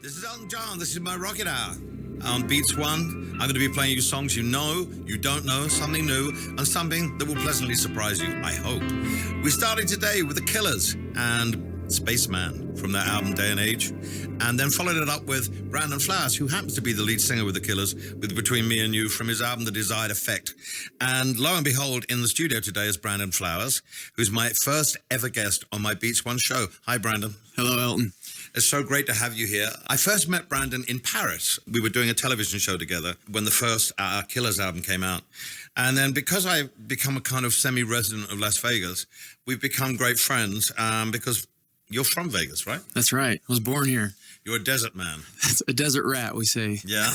This is Elton John. This is my Rocket Hour. On Beats One, I'm going to be playing you songs you know, you don't know, something new, and something that will pleasantly surprise you, I hope. We started today with The Killers and Spaceman from their album Day and Age, and then followed it up with Brandon Flowers, who happens to be the lead singer with The Killers, with Between Me and You from his album The Desired Effect. And lo and behold, in the studio today is Brandon Flowers, who's my first ever guest on my Beats One show. Hi, Brandon. Hello, Elton. It's so great to have you here. I first met Brandon in Paris. We were doing a television show together when the first Killers album came out. And then because I've become a kind of semi-resident of Las Vegas, we've become great friends because you're from Vegas, right? That's right. I was born here. You're a desert man. That's a desert rat, we say. Yeah?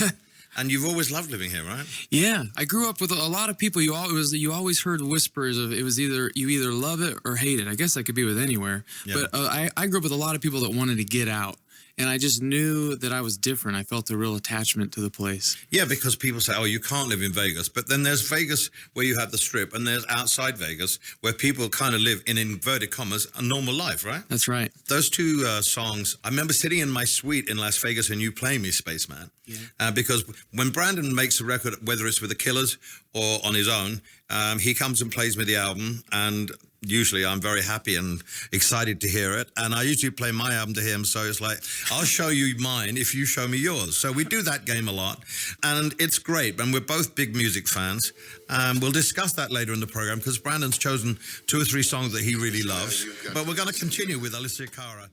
And you've always loved living here, right? Yeah. I grew up with a lot of people. You always heard whispers of it was you either love it or hate it. I guess that could be with anywhere. Yeah. But I grew up with a lot of people that wanted to get out. And I just knew that I was different. I felt a real attachment to the place. Yeah, because people say, oh, you can't live in Vegas. But then there's Vegas where you have the Strip, and there's outside Vegas where people kind of live in inverted commas a normal life, right? That's right. Those two songs, I remember sitting in my suite in Las Vegas and you playing me Spaceman. Yeah. Because when Brandon makes a record, whether it's with the Killers or on his own, he comes and plays me the album, and usually I'm very happy and excited to hear it. And I usually play my album to him, so it's like, I'll show you mine if you show me yours. So we do that game a lot, and it's great. And we're both big music fans. We'll discuss that later in the program, because Brandon's chosen 2 or 3 songs that he really loves. But we're going to continue with Alicia Cara.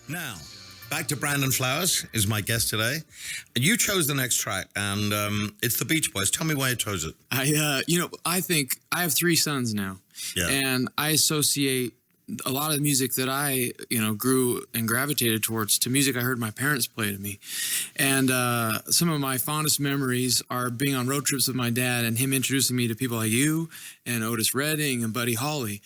Now, back to Brandon Flowers is my guest today. And you chose the next track, and it's the Beach Boys. Tell me why you chose it. I think I have 3 sons now. Yeah. And I associate a lot of the music that I, grew and gravitated towards to music I heard my parents play to me. And some of my fondest memories are being on road trips with my dad and him introducing me to people like you and Otis Redding and Buddy Holly.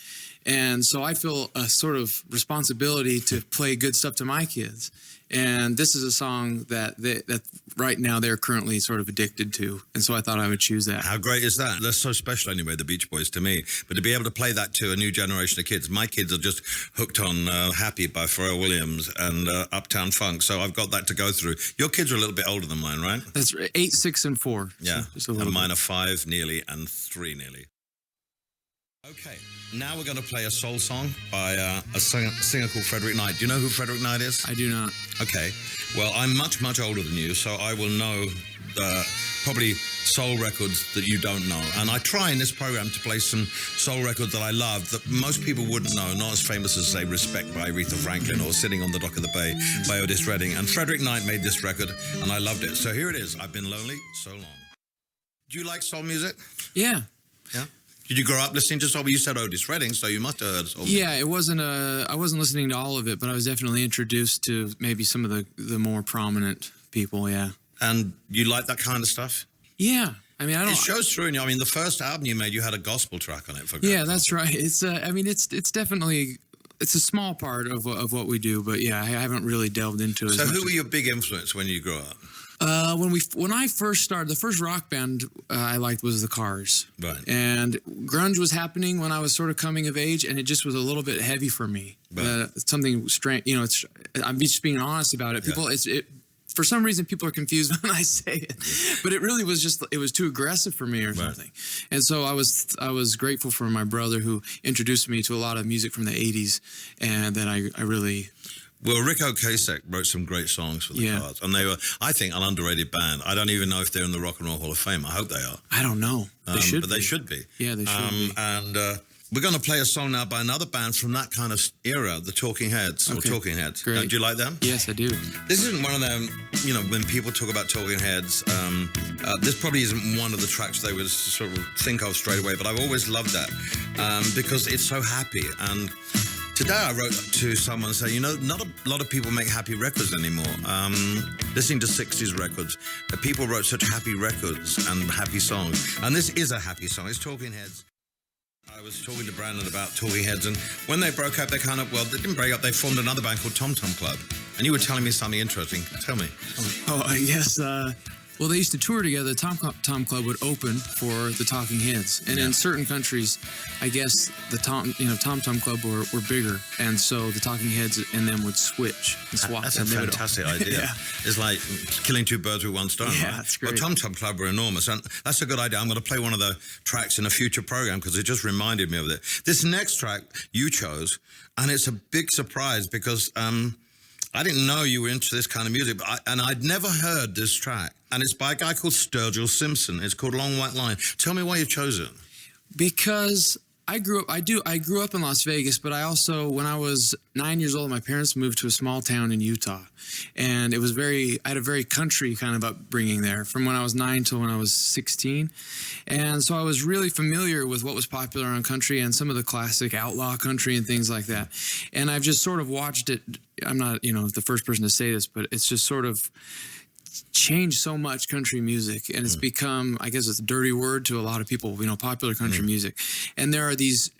And so I feel a sort of responsibility to play good stuff to my kids. And this is a song that right now they're currently sort of addicted to. And so I thought I would choose that. How great is that? That's so special anyway, the Beach Boys to me. But to be able to play that to a new generation of kids, my kids are just hooked on Happy by Pharrell Williams and Uptown Funk. So I've got that to go through. Your kids are a little bit older than mine, right? That's 8, 6, and 4. Yeah, so and mine are 5 nearly and 3 nearly. Okay, now we're going to play a soul song by a singer called Frederick Knight. Do you know who Frederick Knight is? I do not. Okay, well, I'm much, much older than you, so I will know probably soul records that you don't know. And I try in this program to play some soul records that I love that most people wouldn't know, not as famous as, say, Respect by Aretha Franklin or Sitting on the Dock of the Bay by Otis Redding. And Frederick Knight made this record, and I loved it. So here it is, I've Been Lonely So Long. Do you like soul music? Yeah. Yeah? Did you grow up listening to soul? You said Otis Redding, so you must have heard soul. Yeah, it wasn't I wasn't listening to all of it, but I was definitely introduced to maybe some of the more prominent people, yeah. And you like that kind of stuff? Yeah. I mean, It shows through in you. I mean, the first album you made, you had a gospel track on it. Yeah, that's right. It's it's definitely, it's a small part of what we do, but yeah, I haven't really delved into it. So who were your big influence when you grew up? When I first started, the first rock band I liked was the Cars. Right. And grunge was happening when I was sort of coming of age, and it just was a little bit heavy for me. Right. Something strange, I'm just being honest about it. People, for some reason, people are confused when I say it, but it really was it was too aggressive for me or something. And so I was grateful for my brother who introduced me to a lot of music from the 80s, and that I really... Well, Rick Ocasek wrote some great songs for the Cars, and they were, I think, an underrated band. I don't even know if they're in the Rock and Roll Hall of Fame. I hope they are. I don't know. They should but they should be. Yeah, they should be. And we're going to play a song now by another band from that kind of era, the Talking Heads, or Talking Heads. Great. Do you like them? Yes, I do. This isn't one of them, when people talk about Talking Heads, this probably isn't one of the tracks they would sort of think of straight away, but I've always loved that because it's so happy. And today I wrote to someone saying, not a lot of people make happy records anymore. Listening to 60s records, people wrote such happy records and happy songs. And this is a happy song. It's Talking Heads. I was talking to Brandon about Talking Heads, and when they broke up, they didn't break up, they formed another band called Tom Tom Club. And you were telling me something interesting. Tell me. Oh, yes. Well, they used to tour together. The Tom Club would open for the Talking Heads, and in certain countries, I guess the Tom Tom Club were bigger, and so the Talking Heads and them would switch and swap. That's a fantastic idea. Yeah. It's like killing two birds with one stone. Yeah, right? that's great. Well, Tom Club were enormous, and that's a good idea. I'm going to play one of the tracks in a future program because it just reminded me of it. This next track you chose, and it's a big surprise because I didn't know you were into this kind of music, but I'd never heard this track. And it's by a guy called Sturgill Simpson. It's called Long White Line. Tell me why you chose it. Because I grew up in Las Vegas, but I also, when I was 9 years old, my parents moved to a small town in Utah. And I had a very country kind of upbringing there from when I was 9 till when I was 16. And so I was really familiar with what was popular on country and some of the classic outlaw country and things like that. And I've just sort of watched it. I'm not, the first person to say this, but it's just sort of changed so much, country music, and it's become, I guess it's a dirty word to a lot of people, popular country music. And there are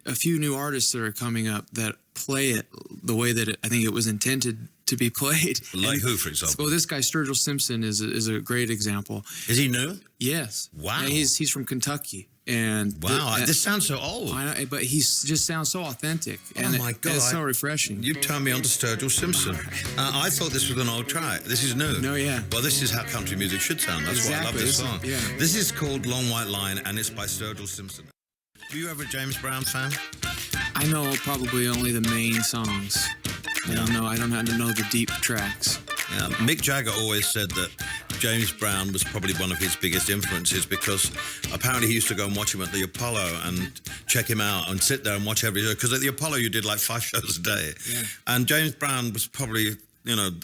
a few new artists that are coming up that play it the way that I think it was intended to be played. Like who, for example? Well, this guy Sturgill Simpson is a great example. Is he new? Yes. Wow. Yeah, he's from Kentucky. And wow, this sounds so old. I know, but he just sounds so authentic. And oh my God, it's so refreshing. You turned me on to Sturgill Simpson. I thought this was an old track. This is new. No, yeah. Well, this is how country music should sound. That's why I love this song. Yeah. This is called Long White Line, and it's by Sturgill Simpson. Were you ever a James Brown fan? I know probably only the main songs. I don't have to know the deep tracks. Yeah, Mick Jagger always said that James Brown was probably one of his biggest influences because apparently he used to go and watch him at the Apollo and check him out and sit there and watch every show. Because at the Apollo you did like 5 shows a day. Yeah. And James Brown was probably,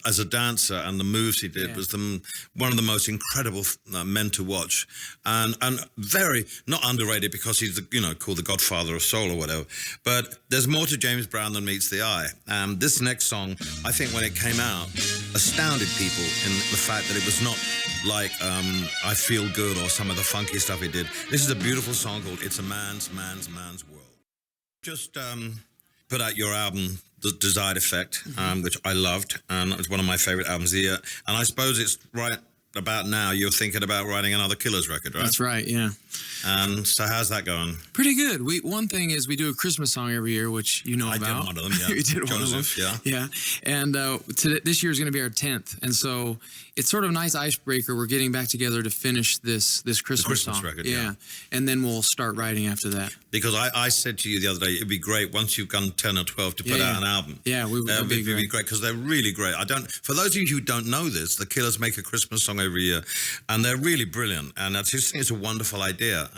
as a dancer and the moves he did was one of the most incredible men to watch. And very, not underrated because he's, called the Godfather of Soul or whatever. But there's more to James Brown than meets the eye. This next song, I think when it came out, astounded people in the fact that it was not like I Feel Good or some of the funky stuff he did. This is a beautiful song called It's a Man's World. Just put out your album, The Desired Effect, which I loved, and it's one of my favorite albums of the year. And I suppose it's right about now you're thinking about writing another Killers record, right? That's right, yeah. And so how's that going? Pretty good. One thing is we do a Christmas song every year, which you know about. I did one of them, yeah. You did Joseph, one of them. Yeah. And this year is going to be our 10th. And so it's sort of a nice icebreaker. We're getting back together to finish this Christmas song. Record, yeah. And then we'll start writing after that. Because I said to you the other day, it'd be great once you've done 10 or 12 to put out an album. Yeah, it would be great because they're really great. For those of you who don't know this, the Killers make a Christmas song every year, and they're really brilliant. And I just think it's a wonderful idea.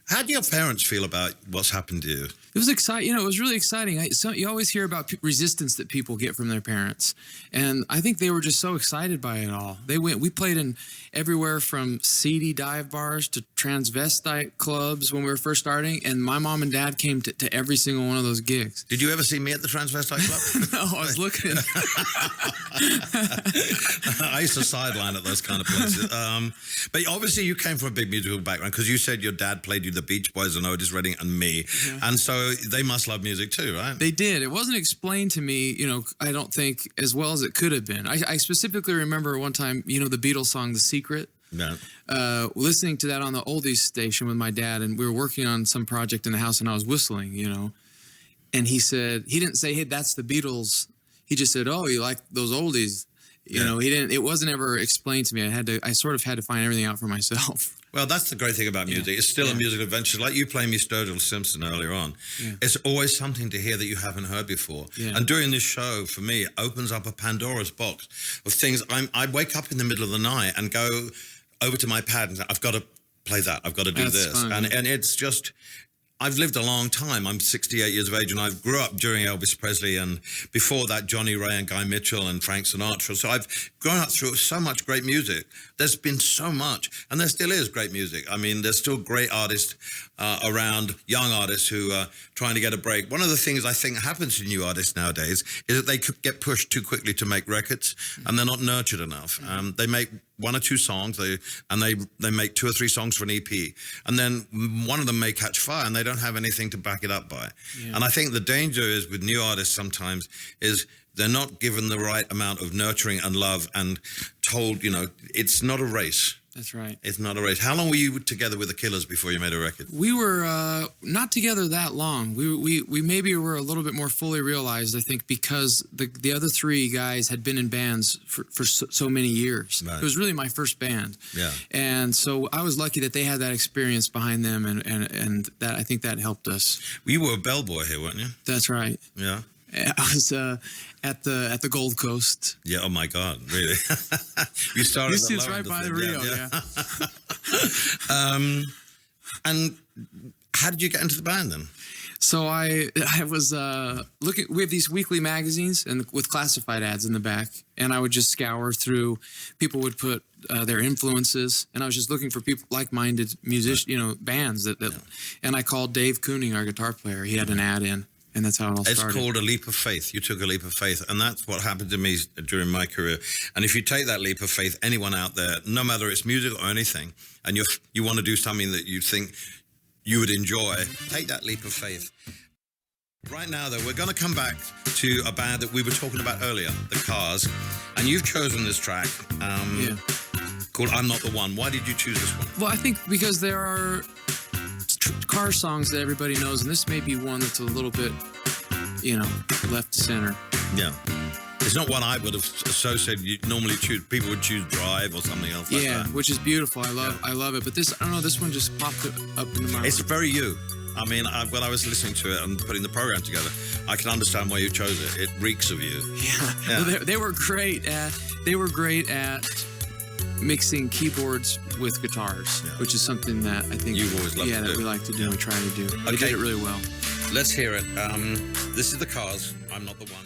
How do your parents feel about what's happened to you? It was exciting. It was really exciting. You always hear about resistance that people get from their parents, and I think they were just so excited by it all. We played in everywhere from seedy dive bars to transvestite clubs when we were first starting, and my mom and dad came to every single one of those gigs. Did you ever see me at the transvestite club? No, I was looking. I used to sideline at those kind of places. But obviously you came from a big musical background because you said your dad played you the Beach Boys and Otis Redding and me. Yeah. And so they must love music too, right? They did. It wasn't explained to me, I don't think as well as it could have been. I specifically remember one time, the Beatles song, The Secret. Yeah. Listening to that on the oldies station with my dad, and we were working on some project in the house and I was whistling, and he didn't say, hey, that's the Beatles. He just said, oh, you like those oldies. It wasn't ever explained to me. I sort of had to find everything out for myself. Well, that's the great thing about music. Yeah. It's still a musical adventure. Like you playing me Sturgill Simpson earlier on. Yeah. It's always something to hear that you haven't heard before. Yeah. And doing this show, for me, it opens up a Pandora's box of things. I wake up in the middle of the night and go over to my pad and say, I've got to play that. I've got to do this. Fun, and it's just... I've lived a long time. I'm 68 years of age, and I grew up during Elvis Presley, and before that, Johnny Ray and Guy Mitchell and Frank Sinatra. So I've grown up through so much great music. There's been so much, and there still is great music. I mean, there's still great artists around, young artists who are trying to get a break. One of the things I think happens to new artists nowadays is that they get pushed too quickly to make records, and they're not nurtured enough. They make 1 or 2 songs, they make 2 or 3 songs for an EP, and then one of them may catch fire, and they don't have anything to back it up by. Yeah. And I think the danger is with new artists sometimes is they're not given the right amount of nurturing and love and told, it's not a race. That's right. It's not a race. How long were you together with the Killers before you made a record? We were not together that long. We maybe were a little bit more fully realized, I think, because the other three guys had been in bands for so many years. Right. It was really my first band. Yeah. And so I was lucky that they had that experience behind them, and that I think that helped us. You were a bellboy here, weren't you? That's right. Yeah. I was at the Gold Coast. Yeah. Oh my God! Really? You started. This is right by the Rio. Yeah. And how did you get into the band then? So I was looking. We have these weekly magazines and with classified ads in the back, and I would just scour through. People would put their influences, and I was just looking for people like-minded musicians, bands that. And I called Dave Kooning, our guitar player. He had an ad in. And that's how it all started. It's called a leap of faith. You took a leap of faith. And that's what happened to me during my career. And if you take that leap of faith, anyone out there, no matter it's music or anything, and you want to do something that you think you would enjoy, take that leap of faith. Right now, though, we're going to come back to a band that we were talking about earlier, The Cars. And you've chosen this track called I'm Not the One. Why did you choose this one? Well, I think because there are car songs that everybody knows, and this may be one that's a little bit, left to center. Yeah. It's not one I would have associated. You normally people would choose Drive or something else like that. Yeah, which is beautiful. I love it. But this, I don't know, this one just popped up in my mind. It's very you. I mean, when I was listening to it and putting the program together, I can understand why you chose it. It reeks of you. Yeah. Well, they were great at mixing keyboards with guitars, which is something that I think you've always loved to do. That we like to do and we try to do. They did it really well. Let's hear it. This is The Cars. I'm Not the One.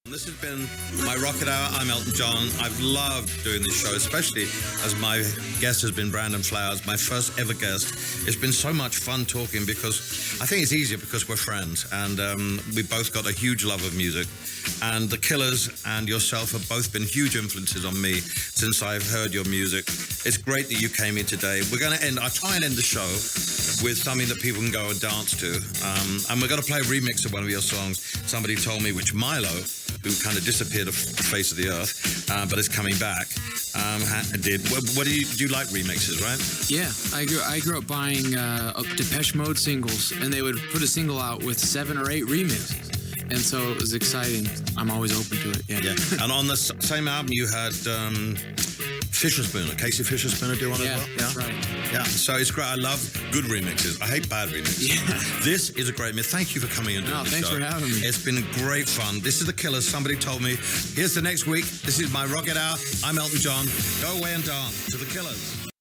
This has been my Rocket Hour. I'm Elton John. I've loved doing this show, especially as my guest has been Brandon Flowers, my first ever guest. It's been so much fun talking because I think it's easier because we're friends and we both got a huge love of music. And the Killers and yourself have both been huge influences on me since I've heard your music. It's great that you came in today. We're going to I'll try and end the show with something that people can go and dance to. And we're going to play a remix of one of your songs. Somebody told me, which Milo, who kind of disappeared off the face of the earth, but is coming back, did. What do you like remixes, right? Yeah, I grew up buying Depeche Mode singles, and they would put a single out with 7 or 8 remixes. And so it was exciting. I'm always open to it. Yeah. And on the same album, you had Fisher Spooner, Casey Fisher Spooner do one as well? That's right. Yeah, so it's great. I love good remixes. I hate bad remixes. Yeah. This is a great mix. Thank you for coming and doing this thanks show. for having me. It's been great fun. This is The Killers. Somebody told me. Here's the next week. This is my Rocket Hour. I'm Elton John. Go away and dance to The Killers.